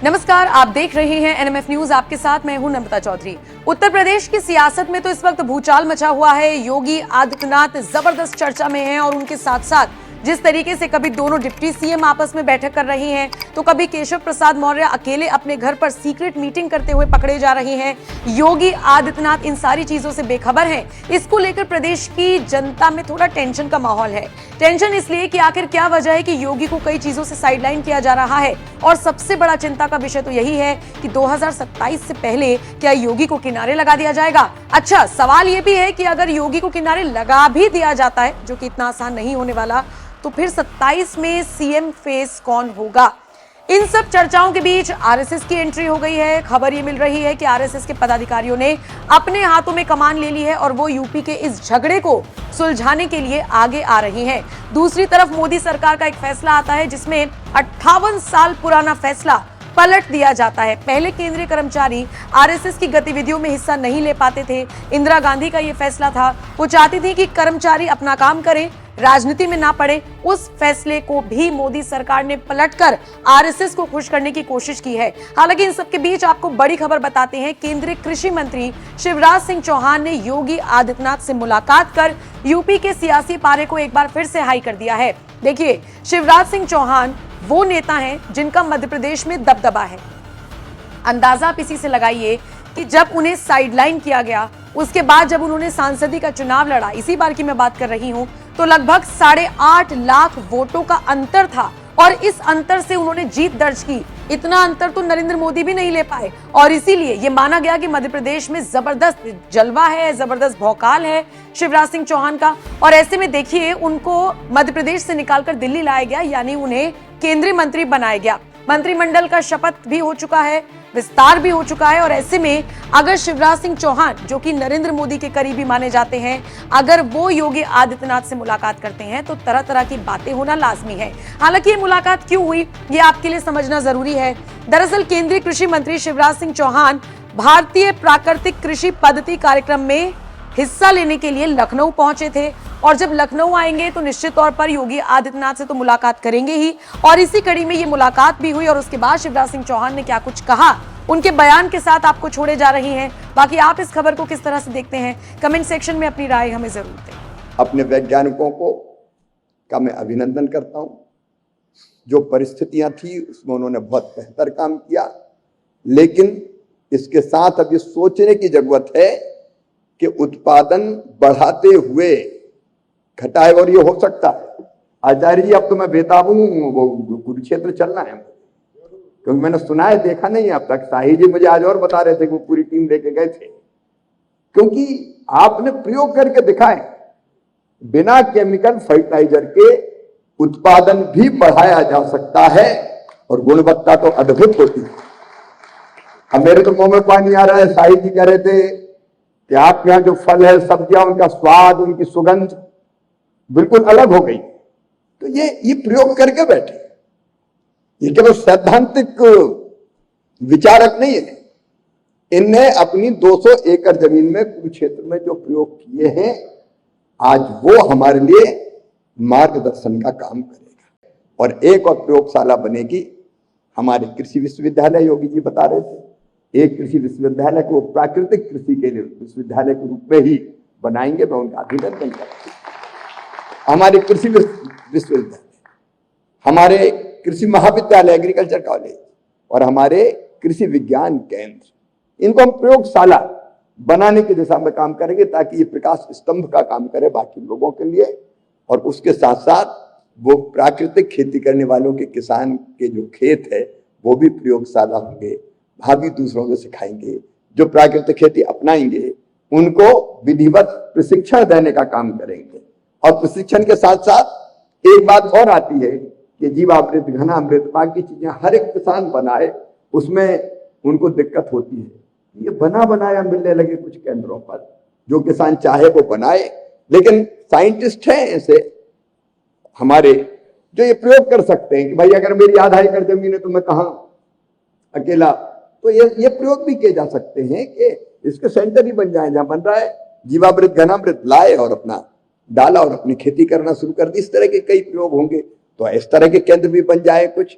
नमस्कार, आप देख रहे हैं एनएमएफ न्यूज। आपके साथ मैं हूं नम्रता चौधरी। उत्तर प्रदेश की सियासत में तो इस वक्त भूचाल मचा हुआ है। योगी आदित्यनाथ जबरदस्त चर्चा में हैं और उनके साथ साथ जिस तरीके से कभी दोनों डिप्टी सीएम आपस में बैठक कर रही हैं, तो कभी केशव प्रसाद मौर्य अकेले अपने घर पर सीक्रेट मीटिंग करते हुए पकड़े जा रहे हैं। योगी आदित्यनाथ इन सारी चीजों से बेखबर हैं। इसको लेकर प्रदेश की जनता में थोड़ा टेंशन का माहौल है। टेंशन इसलिए कि आखिर क्या वजह है कि योगी को कई चीजों से साइडलाइन किया जा रहा है, और सबसे बड़ा चिंता का विषय तो यही है कि 2027 से पहले क्या योगी को किनारे लगा दिया जाएगा। अच्छा, सवाल यह भी है कि अगर योगी को किनारे लगा भी दिया जाता है, जो कि इतना आसान नहीं होने वाला, तो फिर 27 में सीएम फेस कौन होगा। इन सब चर्चाओं के बीच आरएसएस की एंट्री हो गई है। खबर ये मिल रही है कि आरएसएस के पदाधिकारियों ने अपने हाथों में कमान ले ली है और वो यूपी के इस झगड़े को सुलझाने के लिए आगे आ रही हैं। दूसरी तरफ मोदी सरकार का एक फैसला आता है जिसमें 58 साल पुराना फैसला पलट दिया जाता है। पहले केंद्रीय कर्मचारी आरएसएस की गतिविधियों में हिस्सा नहीं ले पाते थे। इंदिरा गांधी का यह फैसला था, वो चाहती थी कि कर्मचारी अपना काम करें, राजनीति में ना पड़े। उस फैसले को भी मोदी सरकार ने पलटकर आरएसएस को खुश करने की कोशिश की है। हालांकि इन सबके बीच आपको बड़ी खबर बताते हैं। केंद्रीय कृषि मंत्री शिवराज सिंह चौहान ने योगी आदित्यनाथ से मुलाकात कर यूपी के सियासी पारे को एक बार फिर से हाई कर दिया है। देखिए, शिवराज सिंह चौहान वो नेता हैं जिनका मध्य प्रदेश में दबदबा है। अंदाजा आप इसी से लगाइए कि जब उन्हें साइडलाइन किया गया, उसके बाद जब उन्होंने सांसदी का चुनाव लड़ा, इसी बार की मैं बात कर रही हूं, तो लगभग 8.5 लाख वोटों का अंतर था और इस अंतर से उन्होंने जीत दर्ज की। इतना अंतर तो नरेंद्र मोदी भी नहीं ले पाए और इसीलिए ये माना गया कि मध्य प्रदेश में जबरदस्त जलवा है, जबरदस्त भौकाल है शिवराज सिंह चौहान का। और ऐसे में देखिए, उनको मध्य प्रदेश से निकालकर दिल्ली लाया गया, यानी उन्हें केंद्रीय मंत्री बनाया गया। मंत्रिमंडल का शपथ भी हो चुका है, विस्तार भी हो चुका है। और ऐसे में अगर शिवराज सिंह चौहान, जो कि नरेंद्र मोदी के करीबी माने जाते हैं, अगर वो योगी आदित्यनाथ से मुलाकात करते हैं तो तरह तरह की बातें होना लाजमी है। हालांकि ये मुलाकात क्यों हुई, ये आपके लिए समझना जरूरी है। दरअसल केंद्रीय कृषि मंत्री शिवराज सिंह चौहान भारतीय प्राकृतिक कृषि पद्धति कार्यक्रम में हिस्सा लेने के लिए लखनऊ पहुंचे थे, और जब लखनऊ आएंगे तो निश्चित तौर पर योगी आदित्यनाथ से तो मुलाकात करेंगे ही। और इसी कड़ी में ये मुलाकात भी हुई और उसके बाद शिवराज सिंह चौहान ने क्या कुछ कहा, उनके बयान के साथ आपको छोड़े जा रही हैं। बाकी आप इस खबर को किस तरह से देखते हैं, कमेंट सेक्शन में अपनी राय हमें जरूर दें। अपने वैज्ञानिकों का मैं अभिनंदन करता हूं। जो परिस्थितियां थी उसमें उन्होंने बहुत बेहतर काम किया, लेकिन इसके साथ अब ये सोचने की जरूरत है कि उत्पादन बढ़ाते हुए घटाए। और ये हो सकता है, आचार्य जी अब तो मैं बेताब हूं, वो कुरुक्षेत्र चलना है, क्योंकि मैंने सुना है, देखा नहीं अब तक। साही जी मुझे आज और बता रहे थे कि वो पूरी टीम लेके गए थे, क्योंकि आपने प्रयोग करके दिखाए बिना केमिकल फर्टिलाइजर के उत्पादन भी बढ़ाया जा सकता है और गुणवत्ता तो अद्भुत होती है। अब मेरे तो मुंह में पानी आ रहा है। साही जी कह रहे थे कि आपके यहाँ जो फल है, सब्जियां, उनका स्वाद, उनकी सुगंध बिल्कुल अलग हो गई। तो ये प्रयोग करके बैठे, ये केवल सैद्धांतिक विचारक नहीं है। इनने अपनी 200 एकड़ जमीन में कुरुक्षेत्र में जो प्रयोग किए हैं, आज वो हमारे लिए मार्गदर्शन का काम करेगा। और एक और प्रयोगशाला बनेगी हमारे कृषि विश्वविद्यालय, योगी जी बता रहे थे। एक कृषि विश्वविद्यालय को प्राकृतिक कृषि के विश्वविद्यालय के रूप में ही बनाएंगे। मैं उनका अभिनंदन करता हूं। हमारे कृषि विश्वविद्यालय, हमारे कृषि महाविद्यालय, एग्रीकल्चर कॉलेज और हमारे कृषि विज्ञान केंद्र, इनको हम प्रयोगशाला बनाने की दिशा में काम करेंगे, ताकि ये प्रकाश स्तंभ का काम करे बाकी लोगों के लिए। और उसके साथ साथ वो प्राकृतिक खेती करने वालों के, किसान के जो खेत है, वो भी प्रयोगशाला होंगे। भाभी दूसरों को सिखाएंगे। जो प्राकृतिक खेती अपनाएंगे उनको विधिवत प्रशिक्षण देने का काम करेंगे। और प्रशिक्षण के साथ साथ एक बात और आती है कि जीवामृत, घनामृत, बाकी चीजें हर एक किसान बनाए, उसमें उनको दिक्कत होती है। ये बना बनाया मिलने लगे कुछ केंद्रों पर, जो किसान चाहे वो बनाए। लेकिन साइंटिस्ट हैं ऐसे हमारे जो ये प्रयोग कर सकते हैं कि भाई अगर मेरी आधा एकड़ जमीन है तो मैं कहाँ अकेला, तो ये प्रयोग भी किए जा सकते हैं कि इसके सेंटर ही बन जाए। जहां बन रहा है जीवामृत, घनामृत लाए और अपना डाला और अपनी खेती करना शुरू कर दी। इस तरह के कई प्रयोग होंगे, तो इस तरह के केंद्र भी बन जाए कुछ।